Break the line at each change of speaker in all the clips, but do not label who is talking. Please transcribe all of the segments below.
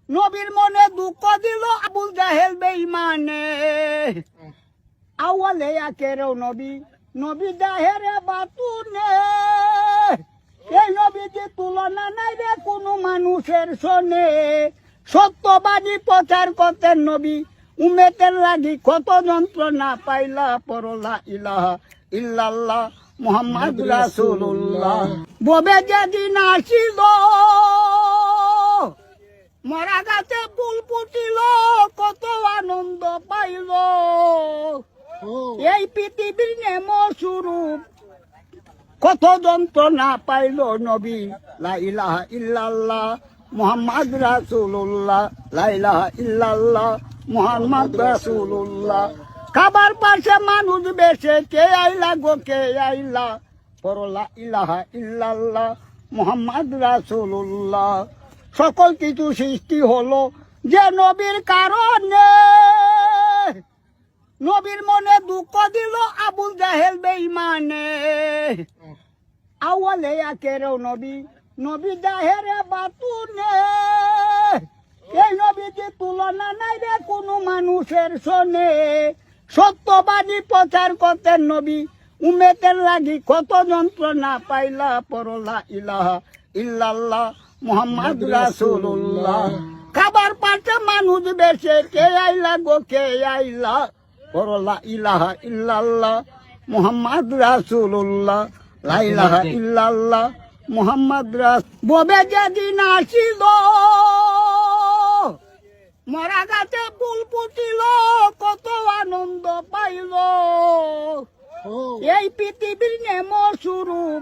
নবীর মনে দুঃখ দিল আবুল জাহেল বেঈমানে। আওয়ালে আখেরেও নবী, নবী জাহেরে বাতুনে। এই নবীজি তুলনা নাই রে কোনো মানুষের শোনে। সত্যবাদী প্রচার করতেন নবী, উম্মতের লাগি কত যন্ত্রণা পাইলা। পরলা ইলাহা ইল্লাল্লাহ মুহাম্মদ রাসূলুল্লাহ। ববে যেদিন আসিল মরা গাছে ফুল ফুটিল, কত আনন্দ পাইল। এই পৃথিবীর নেম স্বরূপ কত যন্ত্রণা পাইল নবী। লা ইলাহা ইল্লাল্লাহ মুহাম্মদ রাসূলুল্লাহ, লা ইলাহা ইল্লাল্লাহ মুহাম্মদ রাসূলুল্লাহ। খাবার পাশে মানুষ বেশে কে আইলা গো কে আইলা। পরলা ইলাহা ইল্লাল্লাহ মুহাম্মদ রাসূলুল্লাহ। সকল কিছু সৃষ্টি হলো যে নবীর কারণে। নবীর মনে দুঃখ দিল আবুল জাহেল বেঈমানে। আওয়ালে আখেরেও নবী, নবী জাহেরে বাতুনে। এই নবীজি তুলনা নাই রে কোনো মানুষের শোনে। সত্যবাদী প্রচার করতেন নবী, উম্মতের লাগি কত যন্ত্রণা পাইলা। পরলা ইলাহা ইল্লাল্লাহ মুহাম্মদ রাসূলুল্লাহ। খাবার পাশে মানুষ বেশে কে আইলা গো কে আইলা। পরলা ইলাহা ইল্লাল্লাহ মুহাম্মদ রাসূলুল্লাহ, লা ইলাহা ইল্লাল্লাহ মুহাম্মদ রাসূলুল্লাহ। ববে যেদিন আসিল মরা গাছে ফুল ফুটিল, কত আনন্দ পাইল। এই পৃথিবীর নেম স্বরূপ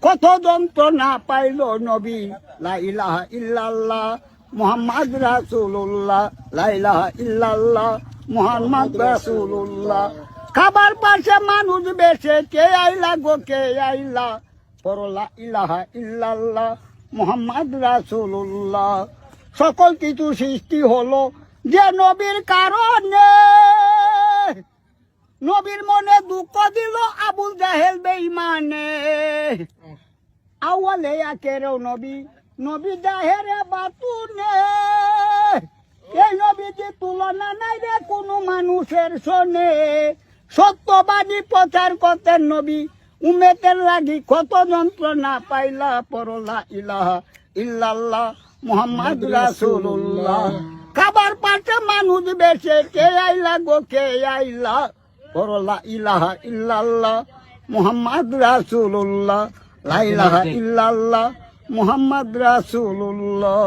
কত যন্ত্রণা পাইল নবী। লা ইলাহা ইল্লাল্লাহ মুহাম্মদ রাসূলুল্লাহ, লা ইলাহা ইল্লাল্লাহ মুহাম্মদ রাসূলুল্লাহ। খাবার পাশে মানুষ বেশে কে আইলা গো কে আইলা। পরলা ইলাহা ইল্লাল্লাহ মুহাম্মদ রাসূলুল্লাহ। সকল কিছু সৃষ্টি হলো যে নবীর কারণে। নবীর মনে দুঃখ দিল আবুল জাহেল বেঈমানে। আওয়ালে আখেরেও নবী, নবী জাহেরে বাতুনে। এই নবীজি তুলনা নাই রে কোনো মানুষের শোনে। সত্যবাদী প্রচার করতেন নবী, উম্মতের লাগি কত যন্ত্রণা পাইলা। পরলা ইলাহা ইল্লাল্লাহ মুহাম্মদ রাসূলুল্লাহ। খাবার পাশে মানুষ বেশে কে আইলা গো কে আইলা। পরলা ইলাহা ইল্লাল্লাহ মুহাম্মদ রাসূলুল্লাহ, লা ইলাহা ইল্লাল্লাহ মুহাম্মদ রাসূলুল্লাহ।